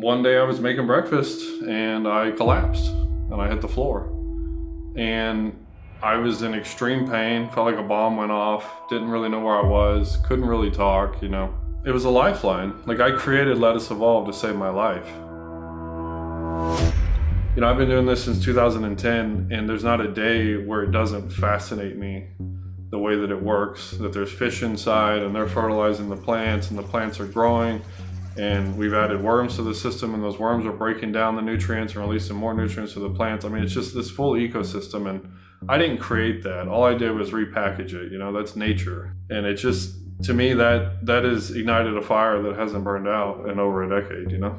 One day I was making breakfast and I collapsed and I hit the floor. And I was in extreme pain, felt like a bomb went off, didn't really know where I was, couldn't really talk, you know. It was a lifeline. Like, I created Let Us Evolve to save my life. You know, I've been doing this since 2010, and there's not a day where it doesn't fascinate me the way that it works, that there's fish inside and they're fertilizing the plants and the plants are growing, and we've added worms to the system and those worms are breaking down the nutrients and releasing more nutrients to the plants. I mean, it's just this full ecosystem, and I didn't create that. All I did was repackage it, you know, that's nature. And it just, to me, that has ignited a fire that hasn't burned out in over a decade, you know?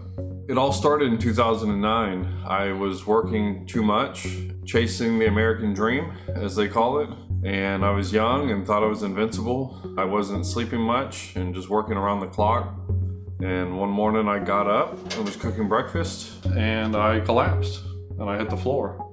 It all started in 2009. I was working too much, chasing the American dream, as they call it. And I was young and thought I was invincible. I wasn't sleeping much and just working around the clock. And one morning I got up and was cooking breakfast and I collapsed and I hit the floor.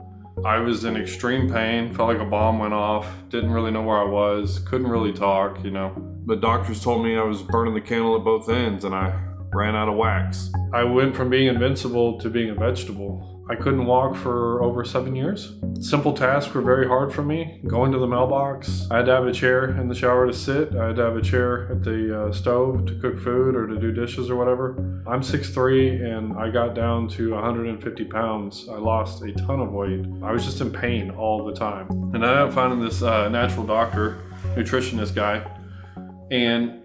I was in extreme pain, felt like a bomb went off, didn't really know where I was, couldn't really talk, you know. The doctors told me I was burning the candle at both ends and I ran out of wax. I went from being invincible to being a vegetable. I couldn't walk for over 7 years. Simple tasks were very hard for me. Going to the mailbox, I had to have a chair in the shower to sit. I had to have a chair at the stove to cook food or to do dishes or whatever. I'm 6'3" and I got down to 150 pounds. I lost a ton of weight. I was just in pain all the time. And I ended up finding this natural doctor, nutritionist guy, and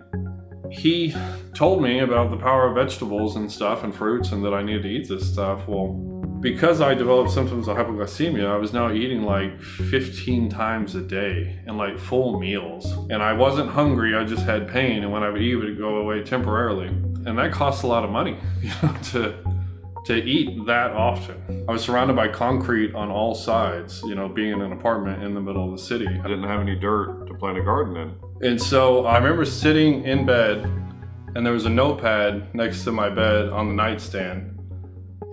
he told me about the power of vegetables and stuff and fruits and that I needed to eat this stuff. Well, because I developed symptoms of hypoglycemia, I was now eating like 15 times a day and like full meals. And I wasn't hungry, I just had pain. And when I would eat, it would go away temporarily. And that costs a lot of money, you know, to eat that often. I was surrounded by concrete on all sides, you know, being in an apartment in the middle of the city. I didn't have any dirt to plant a garden in. And so I remember sitting in bed and there was a notepad next to my bed on the nightstand.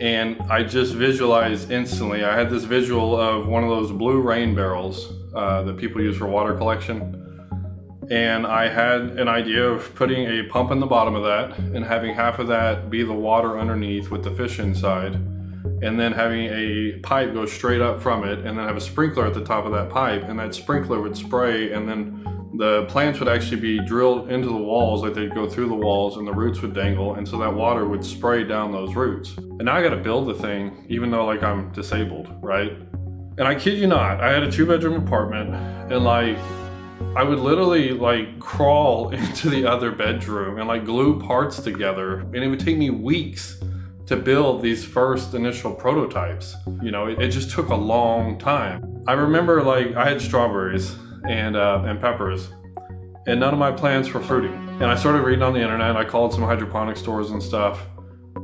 And I just visualized instantly. I had this visual of one of those blue rain barrels that people use for water collection. And I had an idea of putting a pump in the bottom of that and having half of that be the water underneath with the fish inside. And then having a pipe go straight up from it and then have a sprinkler at the top of that pipe. And that sprinkler would spray, and then the plants would actually be drilled into the walls, like they'd go through the walls and the roots would dangle, and so that water would spray down those roots. And now I gotta build the thing, even though like I'm disabled, right? And I kid you not, I had a 2-bedroom apartment, and like, I would literally like crawl into the other bedroom and like glue parts together, and it would take me weeks to build these first initial prototypes. You know, it just took a long time. I remember like I had strawberries and peppers, and none of my plants were fruiting. And I started reading on the internet. I called some hydroponic stores and stuff,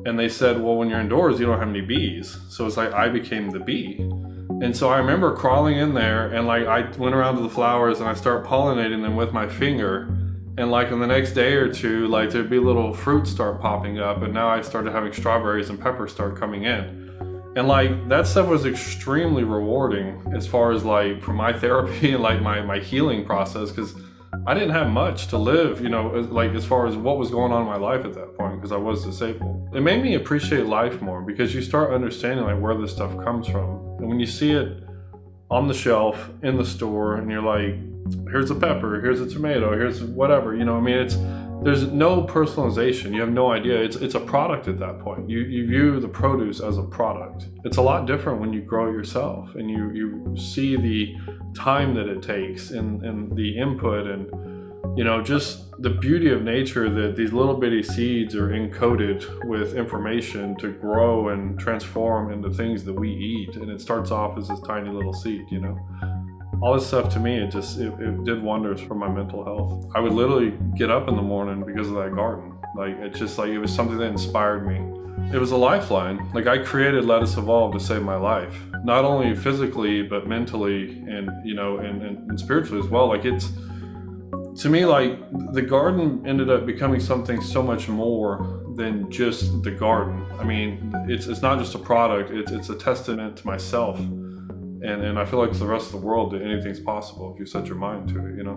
and they said, well, when you're indoors, you don't have any bees. So it's like I became the bee. And so I remember crawling in there, and like I went around to the flowers and I started pollinating them with my finger. And like in the next day or two, like there'd be little fruits start popping up, and now I started having strawberries and peppers start coming in. And like that stuff was extremely rewarding as far as like for my therapy and like my healing process, because I didn't have much to live, you know, like as far as what was going on in my life at that point, because I was disabled. It made me appreciate life more, because you start understanding like where this stuff comes from. And when you see it on the shelf in the store and you're like, here's a pepper, here's a tomato, here's whatever, you know, I mean, there's no personalization. You have no idea. It's a product at that point. You view the produce as a product. It's a lot different when you grow it yourself and you see the time that it takes and the input, and you know, just the beauty of nature, that these little bitty seeds are encoded with information to grow and transform into things that we eat. And it starts off as this tiny little seed, you know. All this stuff, to me, it did wonders for my mental health. I would literally get up in the morning because of that garden. Like, it was something that inspired me. It was a lifeline. Like, I created Let Us Evolve to save my life. Not only physically, but mentally and, you know, and spiritually as well. Like, it's, to me, like, the garden ended up becoming something so much more than just the garden. I mean, it's not just a product, it's a testament to myself. And I feel like to the rest of the world that anything's possible if you set your mind to it, you know?